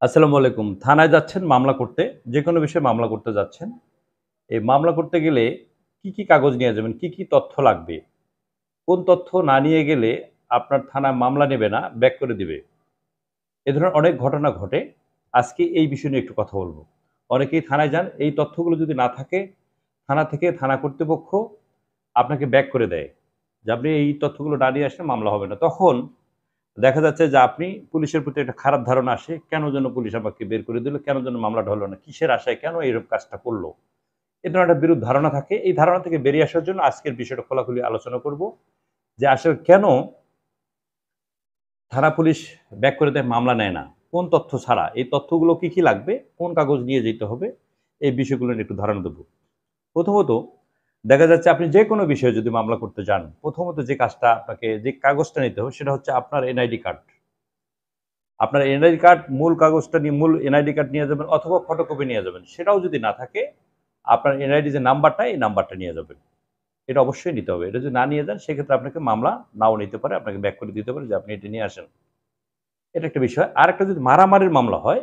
আসসালামু আলাইকুম। থানায় যাচ্ছেন মামলা করতে, যেকোনো বিষয়ে মামলা করতে যাচ্ছেন। এই মামলা করতে গেলে কি কাগজ নিয়ে যাবেন? কি তথ্য লাগবে? কোন তথ্য না নিয়ে গেলে আপনার থানায় মামলা নেবে না, ব্যাক করে দিবে? এ ধরনের অনেক ঘটনা ঘটে। আজকে এই বিষয় নিয়ে একটু কথা বলব। অনেকেই থানায় যান, এই তথ্যগুলো যদি না থাকে, থানা থেকে থানা কর্তৃপক্ষ আপনাকে ব্যাক করে দেয়। যে আপনি এই তথ্যগুলো না নিয়ে আসলে মামলা হবে না। তখন দেখা যাচ্ছে যে আপনি পুলিশের প্রতি একটা খারাপ ধারণা আসে। কেন যেন পুলিশ আমাকে বের করে দিল? কেন যেন মামলাটা হলো না? কিসের আশায় কেন এরকম কাজটা করল? এ ধরনের একটা বিরূপ ধারণা থাকে। এই ধারণা থেকে বেরিয়ে আসার জন্য আজকের বিষয়টা খোলাখুলি আলোচনা করব। যে আসলে কেন থানা পুলিশ ব্যাক করে দেয়, মামলা নেয় না? কোন তথ্য ছাড়া? এই তথ্যগুলো কি লাগবে? কোন কাগজ নিয়ে যেতে হবে? এই বিষয়গুলো নিয়ে একটু ধারণা দেব। প্রথমত দেখা যাচ্ছে আপনি যেকোনো বিষয়ে যদি মামলা করতে যান, প্রথমত যে কাজটা আপনাকে যে কাগজটা নিতে হবে সেটা হচ্ছে আপনার এনআইডি কার্ড। আপনার এনআইডি কার্ড মূল কাগজটা নিয়ে মূল এনআইডি কার্ড নিয়ে যাবেন অথবা ফটোকপি নিয়ে যাবেন। সেটাও যদি না থাকে, আপনার এনআইডি যে নাম্বারটা, এই নাম্বারটা নিয়ে যাবেন। এটা অবশ্যই নিতে হবে। এটা যদি না নিয়ে যান সেক্ষেত্রে আপনাকে মামলা নাও নিতে পারে, আপনাকে ব্যাক করে দিতে পারে যে আপনি এটা নিয়ে আসেন। এটা একটা বিষয়। আরেকটা যদি মারামারির মামলা হয়,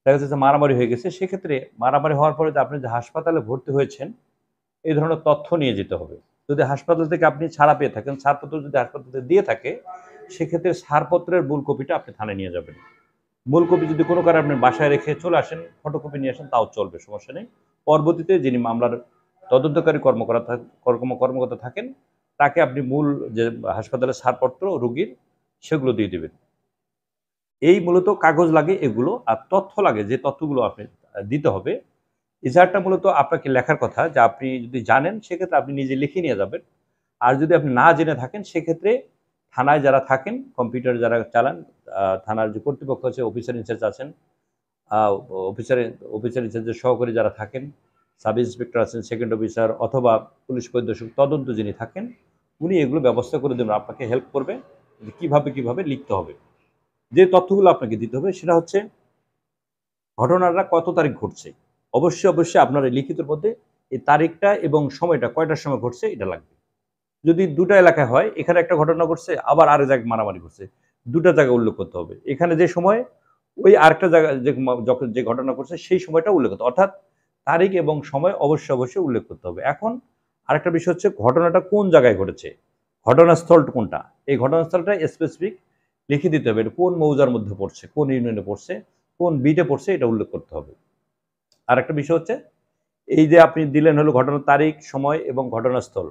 দেখা যাচ্ছে মারামারি হয়ে গেছে, সেক্ষেত্রে মারামারি হওয়ার পরে যে আপনি যে হাসপাতালে ভর্তি হয়েছেন, এই ধরনের তথ্য নিয়ে যেতে হবে। যদি হাসপাতাল থেকে আপনি ছাড়া পেয়ে থাকেন, ছাড়পত্র যদি হাসপাতাল থেকে দিয়ে থাকে, সেক্ষেত্রে ছাড়পত্রের মূল কপিটা আপনি থানায় নিয়ে যাবেন। মূল কপি যদি কোনো কারণে আপনি বাসায় রেখে চলে আসেন, ফটোকপি নিয়ে আসেন, তাও চলবে, সমস্যা নেই। পরবর্তীতে যিনি মামলার তদন্তকারী কর্মকর্তা থাকেন, তাকে আপনি মূল যে হাসপাতালের ছাড়পত্র রোগীর, সেগুলো দিয়ে দিবেন। এই মূলত কাগজ লাগে এগুলো, আর তথ্য লাগে যে তথ্যগুলো আপনি দিতে হবে। এজাহারটা মূলত আপনাকে লেখার কথা, যে আপনি যদি জানেন সেক্ষেত্রে আপনি নিজে লিখে নিয়ে যাবেন। আর যদি আপনি না জেনে থাকেন সেক্ষেত্রে থানায় যারা থাকেন, কম্পিউটার যারা চালান, থানার যে কর্তৃপক্ষ আছে, অফিসার ইনচার্জ আছেন, আহ, অফিসার অফিসার ইনচার্জের সহকারী যারা থাকেন, সাব ইন্সপেক্টর আছেন, সেকেন্ড অফিসার অথবা পুলিশ পরিদর্শক তদন্ত যিনি থাকেন, উনি এগুলো ব্যবস্থা করে দেবেন, আপনাকে হেল্প করবে যে কিভাবে লিখতে হবে। যে তথ্যগুলো আপনাকে দিতে হবে সেটা হচ্ছে ঘটনাটা কত তারিখ ঘটছে। অবশ্যই আপনার এই লিখিতের মধ্যে এই তারিখটা এবং সময়টা, কয়টার সময় ঘটছে, এটা লাগবে। যদি দুটা এলাকায় হয়, এখানে একটা ঘটনা ঘটছে, আবার আরেক জায়গায় মারামারি ঘটছে, দুটা জায়গা উল্লেখ করতে হবে। এখানে যে সময়, ওই আরেকটা জায়গায় যখন যে ঘটনা ঘটছে সেই সময়টা উল্লেখ করতে হবে। অর্থাৎ তারিখ এবং সময় অবশ্যই উল্লেখ করতে হবে। এখন আরেকটা বিষয় হচ্ছে ঘটনাটা কোন জায়গায় ঘটেছে, ঘটনাস্থল কোনটা, এই ঘটনাস্থলটা স্পেসিফিক লিখে দিতে হবে। এটা কোন মৌজার মধ্যে পড়ছে, কোন ইউনিয়নে পড়ছে, কোন বিটে পড়ছে, এটা উল্লেখ করতে হবে। আরেকটা বিষয় হচ্ছে এই যে আপনি দিলেন হলো ঘটনার তারিখ, সময় এবং ঘটনাস্থল,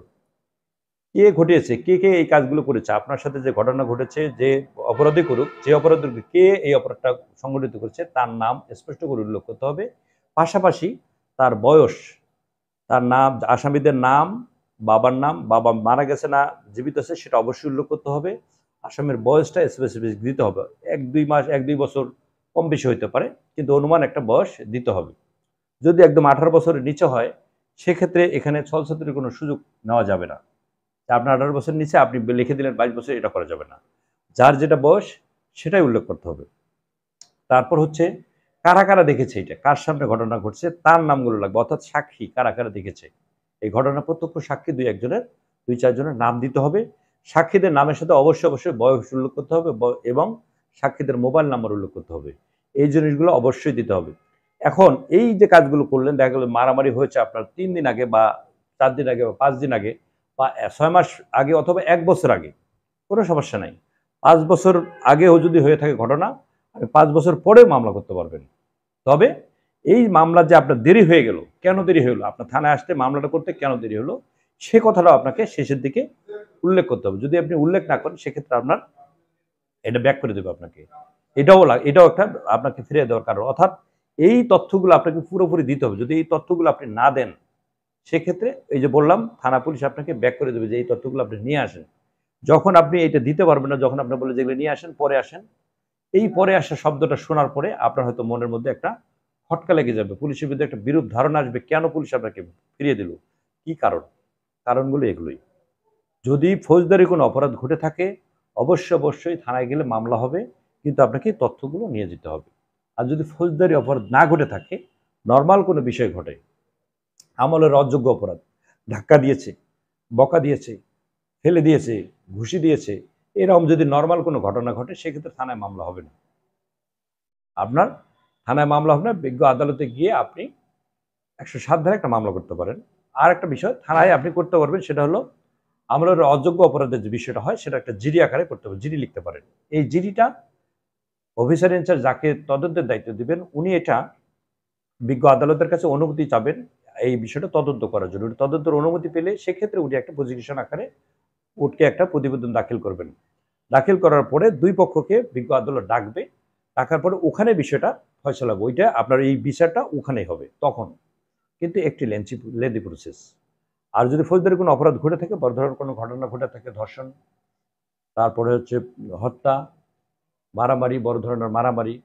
কে ঘটিয়েছে, কে এই কাজগুলো করেছে, আপনার সাথে যে ঘটনা ঘটেছে, যে অপরাধী করুক, যে অপরাধ করুক, কে এই অপরাধটা সংগঠিত করেছে, তার নাম স্পষ্ট করে উল্লেখ করতে হবে। পাশাপাশি তার বয়স, তার নাম, আসামিদের নাম, বাবার নাম, বাবা মারা গেছে না জীবিত আছে সেটা অবশ্যই উল্লেখ করতে হবে। আসামির বয়সটা স্পেসিফিক দিতে হবে। 1-2 মাস, 1-2 বছর কম বেশি হইতে পারে, কিন্তু অনুমান একটা বয়স দিতে হবে। যদি একদম 18 বছরের নিচে হয়, সেক্ষেত্রে এখানে ছলছাতুরির কোনো সুযোগ নেওয়া যাবে না। আপনার 18 বছর নিচে আপনি লিখে দিলেন 22 বছর, এটা করা যাবে না। যার যেটা বয়স সেটাই উল্লেখ করতে হবে। তারপর হচ্ছে কারা দেখেছে, এটা কার সামনে ঘটনা ঘটছে, তার নামগুলো লাগবে। অর্থাৎ সাক্ষী কারা দেখেছে, এই ঘটনা প্রত্যক্ষ সাক্ষী 2-4 জনের নাম দিতে হবে। সাক্ষীদের নামের সাথে অবশ্যই বয়স উল্লেখ করতে হবে এবং সাক্ষীদের মোবাইল নাম্বার উল্লেখ করতে হবে। এই জিনিসগুলো অবশ্যই দিতে হবে। এখন এই যে কাজগুলো করলেন, দেখা গেল মারামারি হয়েছে আপনার 3 দিন আগে বা 4 দিন আগে বা 5 দিন আগে বা 6 মাস আগে অথবা 1 বছর আগে, কোনো সমস্যা নাই। 5 বছর আগেও যদি হয়ে থাকে ঘটনা, আপনি 5 বছর পরেও মামলা করতে পারবেন। তবে এই মামলা যে আপনার দেরি হয়ে গেল, কেন দেরি হলো, আপনার থানায় আসতে মামলাটা করতে কেন দেরি হলো, সে কথাটাও আপনাকে শেষের দিকে উল্লেখ করতে হবে। যদি আপনি উল্লেখ না করেন সেক্ষেত্রে আপনার এটা ব্যাক করে দেবে আপনাকে। এটাও একটা আপনাকে ফিরিয়ে দেওয়ার কারণ। অর্থাৎ এই তথ্যগুলো আপনাকে পুরোপুরি দিতে হবে। যদি এই তথ্যগুলো আপনি না দেন, সেক্ষেত্রে এই যে বললাম, থানা পুলিশ আপনাকে ব্যাক করে দেবে যে এই তথ্যগুলো আপনি নিয়ে আসেন। যখন আপনি এটা দিতে পারবেন না, যখন আপনি বলে যেগুলো নিয়ে আসেন, পরে আসেন, এই পরে আসা শব্দটা শোনার পরে আপনার হয়তো মনের মধ্যে একটা খটকা লেগে যাবে, পুলিশের বিরুদ্ধে একটা বিরূপ ধারণা আসবে, কেন পুলিশ আপনাকে ফিরিয়ে দিল, কি কারণ। কারণগুলো এগুলোই। যদি ফৌজদারি কোনো অপরাধ ঘটে থাকে, অবশ্যই থানায় গেলে মামলা হবে, কিন্তু আপনাকে তথ্যগুলো নিয়ে যেতে হবে। আর যদি ফৌজদারি অপরাধ না ঘটে থাকে, নর্মাল কোনো বিষয় ঘটে, আমলের অযোগ্য অপরাধ, ধাক্কা দিয়েছে, বকা দিয়েছে, ফেলে দিয়েছে, ঘুষি দিয়েছে, এরকম যদি নর্মাল কোনো ঘটনা ঘটে, সেক্ষেত্রে থানায় মামলা হবে না। আপনার থানায় মামলা হবে না, বিজ্ঞ আদালতে গিয়ে আপনি 107 ধারায় একটা মামলা করতে পারেন। আর একটা বিষয় থানায় আপনি করতে পারবেন, সেটা হলো আমলের অযোগ্য অপরাধের যে বিষয়টা হয় সেটা একটা জিডি আকারে করতে পারেন, জিডি লিখতে পারেন। এই জিডিটা অফিসার ইনচার্জ যাকে তদন্তের দায়িত্ব দিবেন উনি এটা বিজ্ঞ আদালতের কাছে অনুমতি চাবেন এই বিষয়টা তদন্ত করার জন্য। উনি তদন্তের অনুমতি পেলে সেক্ষেত্রে উনি একটা প্রসিকিউশন আকারে উঠকে একটা প্রতিবেদন দাখিল করবেন। দাখিল করার পরে দুই পক্ষকে বিজ্ঞ আদালত ডাকবে, ডাকার পরে ওখানে বিষয়টা ফয়সলা হবে, ওইটা আপনার এই বিচারটা ওখানেই হবে তখন। কিন্তু একটি লেন্দি প্রসেস। আর যদি ফৌজদারি কোনো অপরাধ ঘটে থাকে, বড় ধরনের কোনো ঘটনা ঘটে থাকে, ধর্ষণ, তারপরে হচ্ছে হত্যা, মারামারি, বড় ধরনের মারামারি,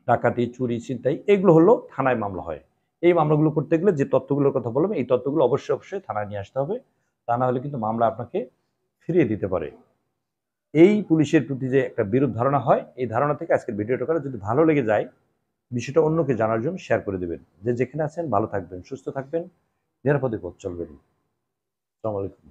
ডাকাতি, চুরি, ছিনতাই, এগুলো হলো থানায় মামলা হয়। এই মামলাগুলো করতে গেলে যে তথ্যগুলোর কথা বললাম এই তথ্যগুলো অবশ্যই অবশ্যই থানায় নিয়ে আসতে হবে, তা না হলে কিন্তু মামলা আপনাকে ফিরিয়ে দিতে পারে। এই পুলিশের প্রতি যে একটা বিরূপ ধারণা হয়, এই ধারণা থেকে আজকের ভিডিওটা করে যদি ভালো লেগে যায় বিষয়টা অন্যকে জানার জন্য শেয়ার করে দেবেন। যে যেখানে আছেন ভালো থাকবেন, সুস্থ থাকবেন, নিরাপদে পথ চলবেন। আসসালামু আলাইকুম।